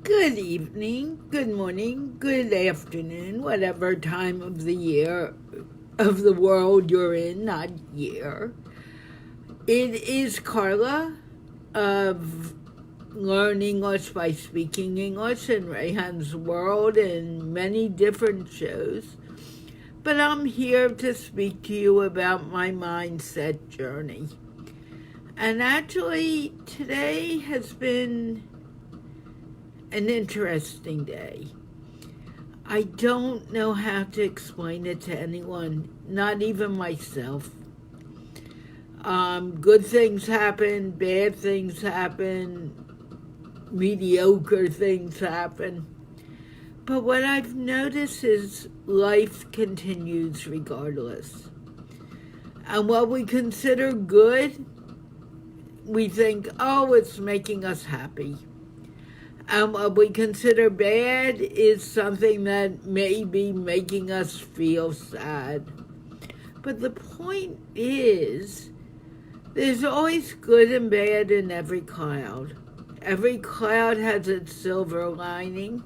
Good evening, good morning, good afternoon, whatever time of the year of the world you're in, not year. It is Carla of Learn English by Speaking English in Rayhan's World and many different shows. But I'm here to speak to you about my mindset journey. And actually, today has been an interesting day. I don't know how to explain it to anyone, not even myself. Good things happen, bad things happen, mediocre things happen. But what I've noticed is life continues regardless. And what we consider good, we think, oh, it's making us happy. And what we consider bad is something that may be making us feel sad. But the point is, there's always good and bad in every cloud. Every cloud has its silver lining.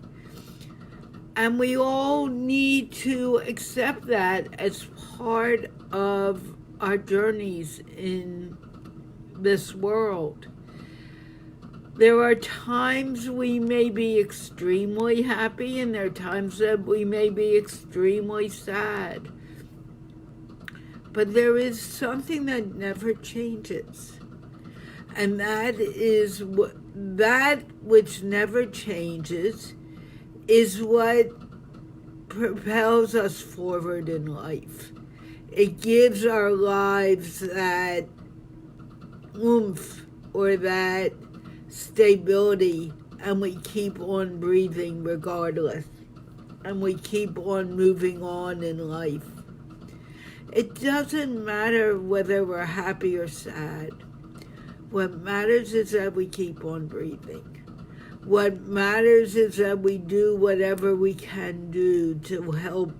And we all need to accept that as part of our journeys in this world. There are times we may be extremely happy, and there are times that we may be extremely sad. But there is something that never changes. And that is that which never changes is what propels us forward in life. It gives our lives that oomph or that stability, and we keep on breathing regardless, and we keep on moving on in life. It doesn't matter whether we're happy or sad. What matters is that we keep on breathing. What matters is that we do whatever we can do to help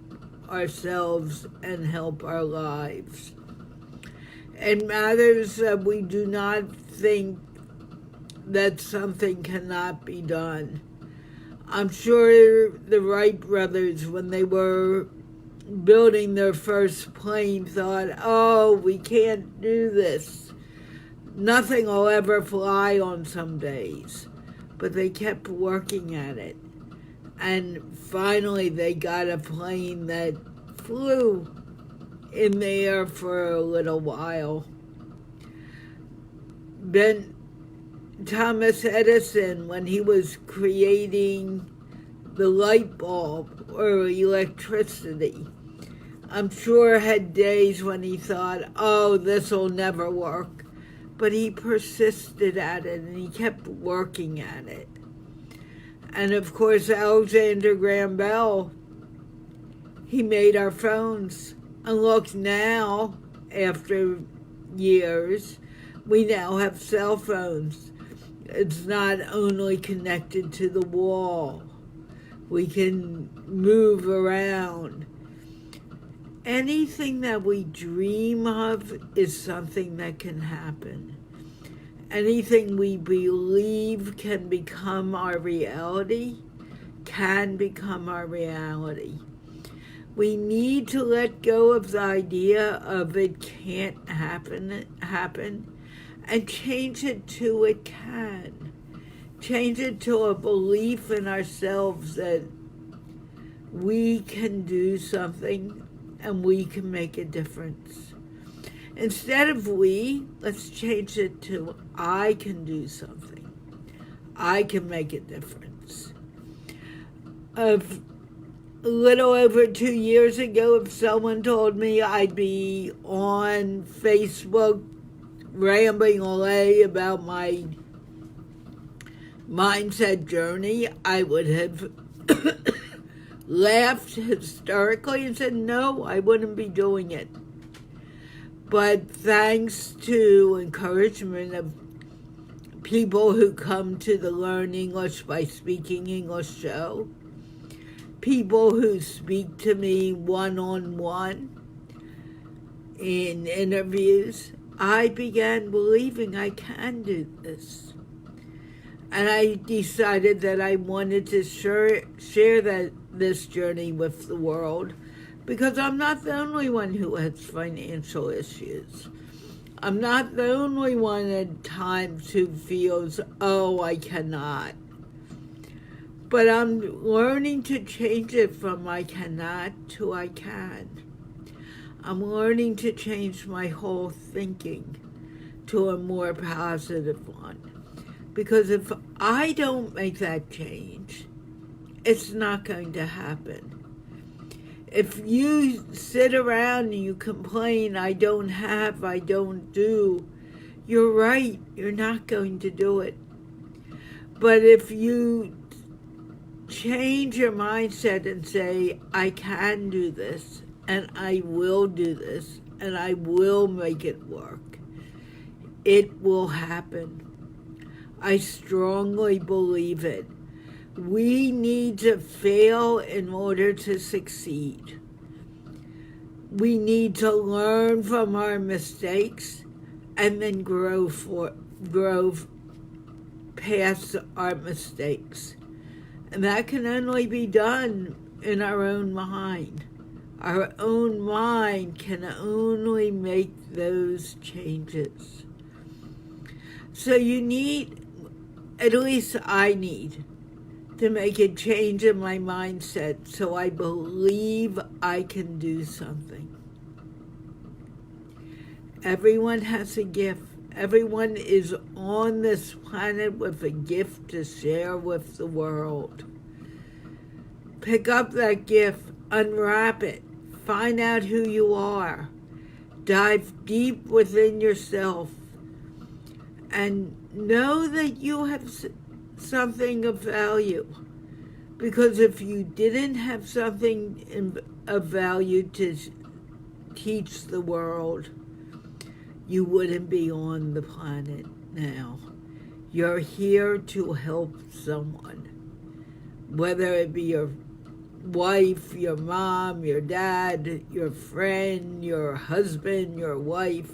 ourselves and help our lives. It matters that we do not think that something cannot be done. I'm sure the Wright brothers, when they were building their first plane, thought, oh, we can't do this. Nothing will ever fly on some days. But they kept working at it. And finally they got a plane that flew in the air for a little while. Thomas Edison, when he was creating the light bulb or electricity, I'm sure had days when he thought, oh, this will never work. But he persisted at it and he kept working at it. And of course, Alexander Graham Bell, he made our phones. And look now, after years, we now have cell phones. It's not only connected to the wall. We can move around. Anything that we dream of is something that can happen. Anything we believe can become our reality can become our reality. We need to let go of the idea of it can't happen, and change it to it can. Change it to a belief in ourselves that we can do something and we can make a difference. Instead of we, let's change it to I can do something. I can make a difference. Of a little over 2 years ago, if someone told me I'd be on Facebook rambling away about my mindset journey, I would have laughed hysterically and said, no, I wouldn't be doing it. But thanks to encouragement of people who come to the Learn English by Speaking English show, people who speak to me one-on-one in interviews, I began believing I can do this. And I decided that I wanted to share this journey with the world, because I'm not the only one who has financial issues. I'm not the only one at times who feels, oh, I cannot. But I'm learning to change it from I cannot to I can. I'm learning to change my whole thinking to a more positive one. Because if I don't make that change, it's not going to happen. If you sit around and you complain, I don't have, I don't do, you're right, you're not going to do it. But if you change your mindset and say, I can do this, and I will do this, and I will make it work, it will happen. I strongly believe it. We need to fail in order to succeed. We need to learn from our mistakes and then grow past our mistakes. And that can only be done in our own mind. Our own mind can only make those changes. So you need, at least I need, to make a change in my mindset so I believe I can do something. Everyone has a gift. Everyone is on this planet with a gift to share with the world. Pick up that gift, unwrap it, find out who you are, dive deep within yourself, and know that you have something of value. Because if you didn't have something of value to teach the world, you wouldn't be on the planet now. You're here to help someone, whether it be your wife, your mom, your dad, your friend, your husband, your wife.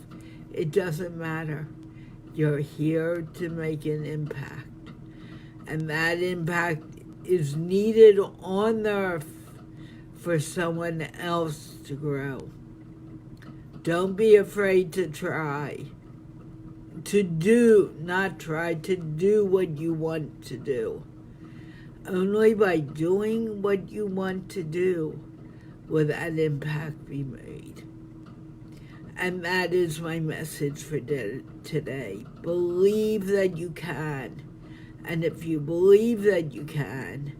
It doesn't matter. You're here to make an impact. And that impact is needed on the earth for someone else to grow. Don't be afraid to try. To do, not try, to do what you want to do. Only by doing what you want to do will that impact be made. And that is my message for today. Believe that you can. And if you believe that you can,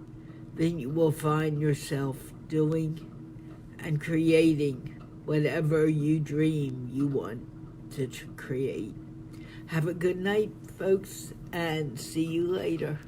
then you will find yourself doing and creating whatever you dream you want to create. Have a good night, folks, and see you later.